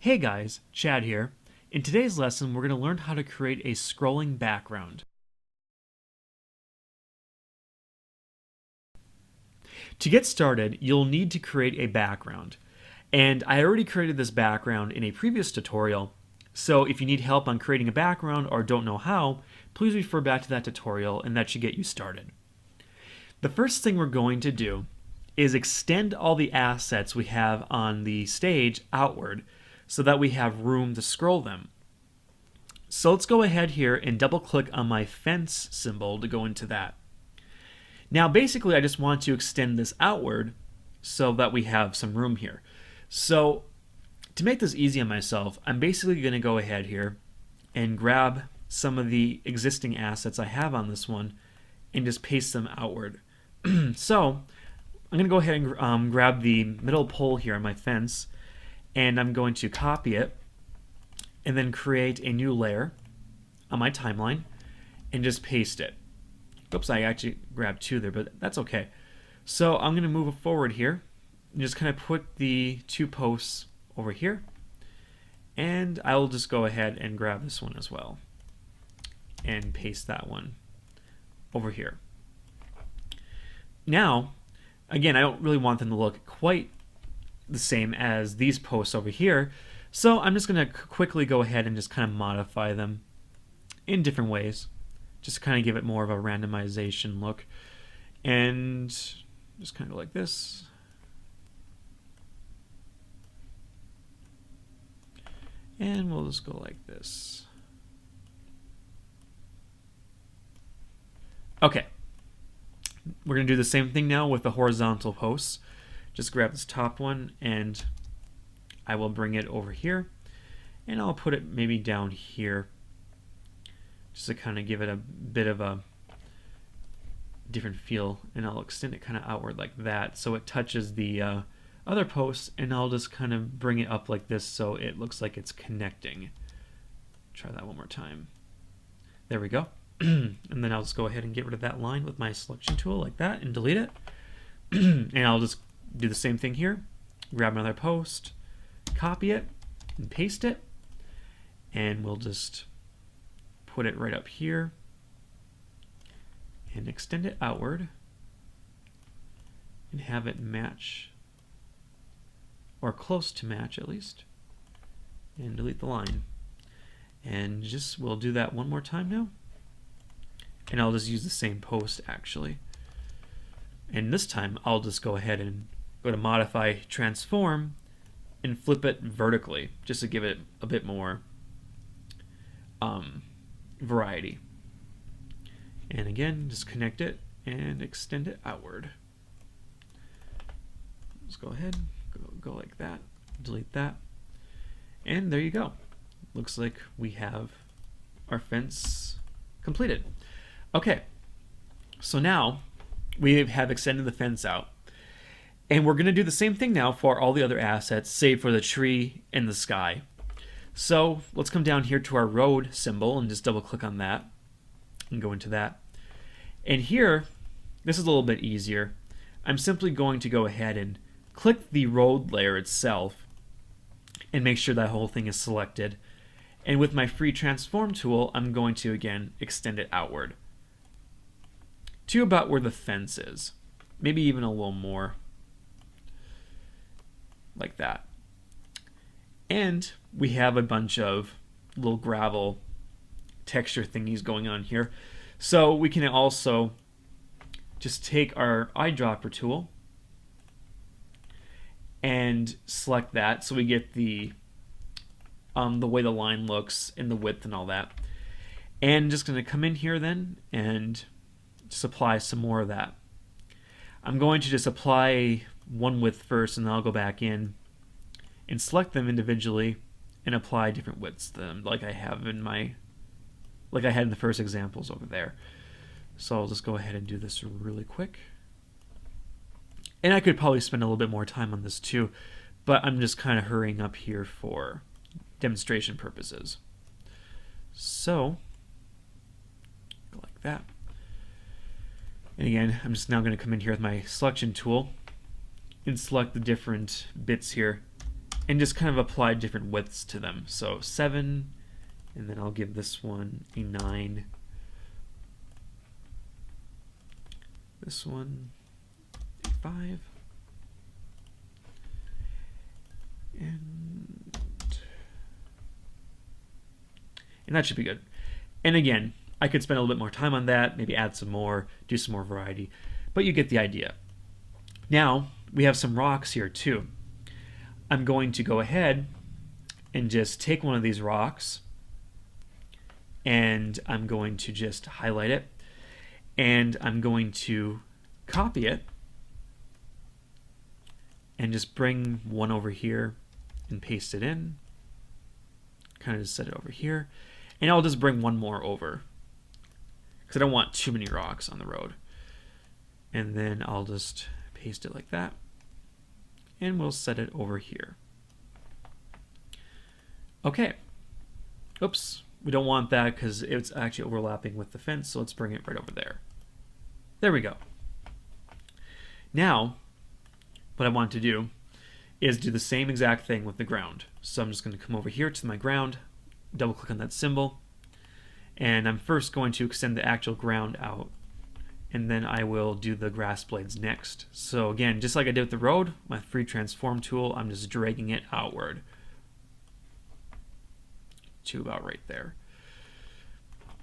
Hey guys, Chad here. In today's lesson, we're going to learn how to create a scrolling background. To get started, you'll need to create a background. And I already created this background in a previous tutorial, so if you need help on creating a background or don't know how, please refer back to that tutorial and that should get you started. The first thing we're going to do is extend all the assets we have on the stage outward so that we have room to scroll them. So let's go ahead here and double click on my fence symbol to go into that. Now basically I just want to extend this outward so that we have some room here. So to make this easy on myself, I'm basically going to go ahead here and grab some of the existing assets I have on this one and just paste them outward. So I'm going to go ahead and grab the middle pole here on my fence, and I'm going to copy it and then create a new layer on my timeline and just paste it. Oops, I actually grabbed two there, but that's okay. So I'm going to move forward here and just kind of put the two posts over here, and I will just go ahead and grab this one as well and paste that one over here. Now, again, I don't really want them to look quite the same as these posts over here, so I'm just going to quickly go ahead and just kind of modify them in different ways, just to kind of give it more of a randomization look, and just kind of go like this. And we'll just go like this. Okay. We're going to do the same thing now with the horizontal posts. Just grab this top one and I will bring it over here, and I'll put it maybe down here just to kind of give it a bit of a different feel, and I'll extend it kind of outward like that so it touches the other posts, and I'll just kind of bring it up like this so it looks like it's connecting. Try that one more time. There we go. And then I'll just go ahead and get rid of that line with my selection tool like that and delete it. And I'll just do the same thing here. Grab another post, copy it, and paste it. And we'll just put it right up here and extend it outward and have it match, or close to match at least, and delete the line. And just we'll do that one more time now, and I'll just use the same post actually, and this time I'll just go ahead and go to modify transform and flip it vertically just to give it a bit more variety. And again, just connect it and extend it outward. Let's go ahead, go like that, delete that, and there you go. Looks like we have our fence completed. Okay, so now we have extended the fence out, and we're going to do the same thing now for all the other assets, save for the tree and the sky. So let's come down here to our road symbol and just double click on that and go into that. And here, this is a little bit easier. I'm simply going to go ahead and click the road layer itself and make sure that whole thing is selected. And with my free transform tool, I'm going to again extend it outward to about where the fence is, maybe even a little more like that. And we have a bunch of little gravel texture thingies going on here, so we can also just take our eyedropper tool and select that so we get the way the line looks and the width and all that. And just going to come in here then and just apply some more of that. I'm going to just apply one width first, and then I'll go back in and select them individually and apply different widths to them, like I have in my, like I had in the first examples over there. So I'll just go ahead and do this really quick. And I could probably spend a little bit more time on this too, but I'm just kind of hurrying up here for demonstration purposes. So go like that. And again, I'm just now going to come in here with my selection tool and select the different bits here and just kind of apply different widths to them. So 7, and then I'll give this one a 9. This one a 5. And that should be good. And again, I could spend a little bit more time on that, maybe add some more, do some more variety, but you get the idea. Now, we have some rocks here too. I'm going to go ahead and just take one of these rocks, and I'm going to just highlight it, and I'm going to copy it, and just bring one over here and paste it in. Kind of just set it over here. And I'll just bring one more over, because I don't want too many rocks on the road. And then I'll just paste it like that. And we'll set it over here. Okay. Oops, we don't want that because it's actually overlapping with the fence, so let's bring it right over there. There we go. Now, what I want to do is do the same exact thing with the ground. So I'm just going to come over here to my ground, double click on that symbol, and I'm first going to extend the actual ground out, and then I will do the grass blades next. So again, just like I did with the road, my free transform tool, I'm just dragging it outward to about right there.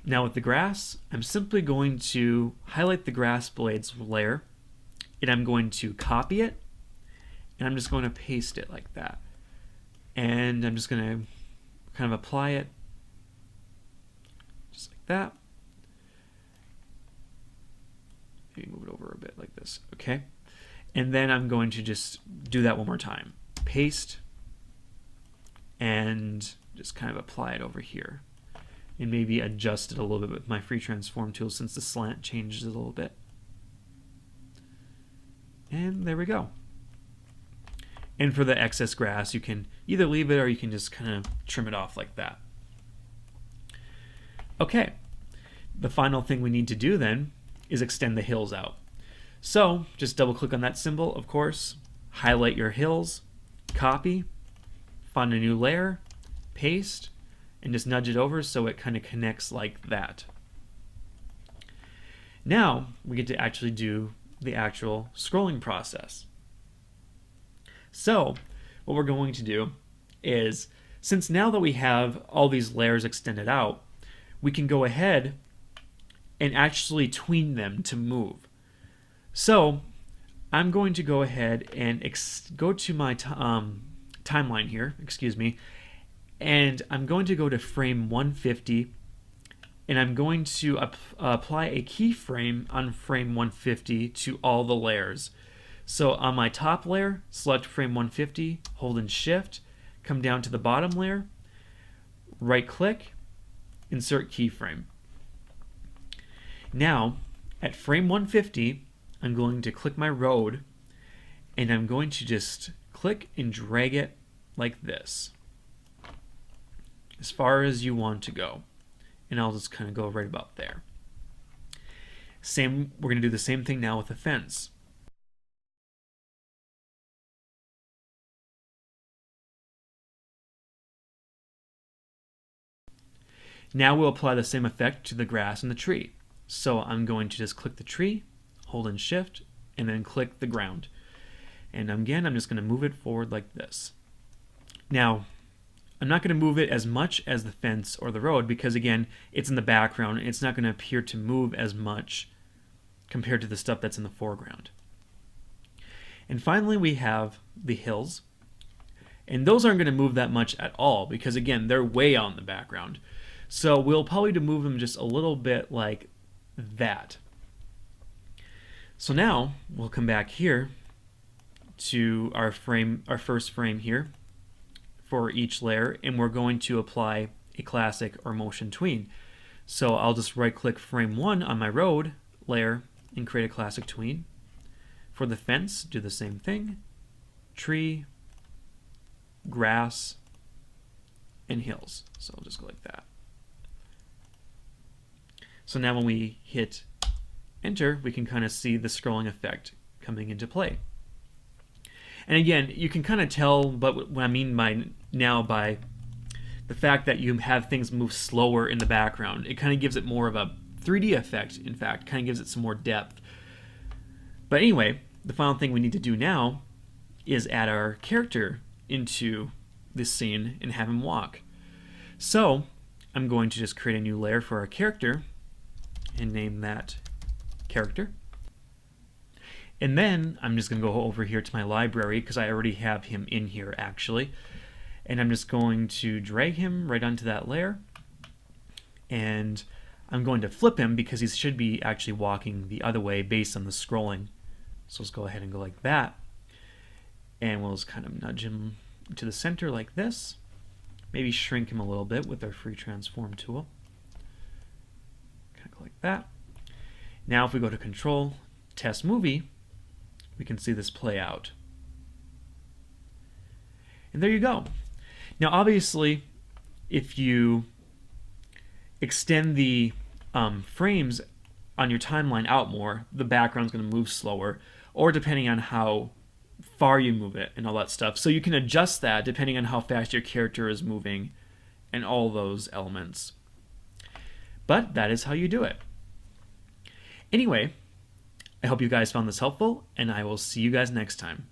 Now with the grass, I'm simply going to highlight the grass blades layer, and I'm going to copy it, and I'm just going to paste it like that. And I'm just going to kind of apply it just like that. Maybe move it over a bit like this. Okay. And then I'm going to just do that one more time. Paste, and just kind of apply it over here. And maybe adjust it a little bit with my free transform tool since the slant changes it a little bit. And there we go. And for the excess grass, you can either leave it or you can just kind of trim it off like that. Okay, the final thing we need to do then is extend the hills out. So just double click on that symbol, of course, highlight your hills, copy, find a new layer, paste, and just nudge it over so it kind of connects like that. Now we get to actually do the actual scrolling process. So what we're going to do is, since now that we have all these layers extended out, we can go ahead and actually tween them to move. So I'm going to go ahead and go to my timeline here, and I'm going to go to frame 150, and I'm going to apply a keyframe on frame 150 to all the layers. So on my top layer, select frame 150, hold and shift, come down to the bottom layer, right click, insert keyframe. Now at frame 150, I'm going to click my road, and I'm going to just click and drag it like this as far as you want to go, and I'll just kind of go right about there. We're going to do the same thing now with the fence. Now we'll apply the same effect to the grass and the tree. So I'm going to just click the tree, hold and shift, and then click the ground. And again, I'm just going to move it forward like this. Now, I'm not going to move it as much as the fence or the road because, again, it's in the background and it's not going to appear to move as much compared to the stuff that's in the foreground. And finally, we have the hills. And those aren't going to move that much at all because, again, they're way out in the background. So we'll probably move them just a little bit like that. So now we'll come back here to our first frame here for each layer, and we're going to apply a classic or motion tween. So I'll just right click frame 1 on my road layer and create a classic tween. For the fence, do the same thing. Tree, grass, and hills. So I'll just go like that. So now when we hit enter, we can kind of see the scrolling effect coming into play. And again, you can kind of tell, but what I mean by now by the fact that you have things move slower in the background, it kind of gives it more of a 3D effect, in fact, kind of gives it some more depth. But anyway, the final thing we need to do now is add our character into this scene and have him walk. So I'm going to just create a new layer for our character and name that character. And then I'm just going to go over here to my library because I already have him in here actually. And I'm just going to drag him right onto that layer. And I'm going to flip him because he should be actually walking the other way based on the scrolling. So let's go ahead and go like that. And we'll just kind of nudge him to the center like this. Maybe shrink him a little bit with our free transform tool. Kind of go like that. Now if we go to Control, Test Movie, we can see this play out. And there you go. Now obviously, if you extend the frames on your timeline out more, the background's going to move slower, or depending on how far you move it and all that stuff. So you can adjust that depending on how fast your character is moving and all those elements. But that is how you do it. Anyway, I hope you guys found this helpful, and I will see you guys next time.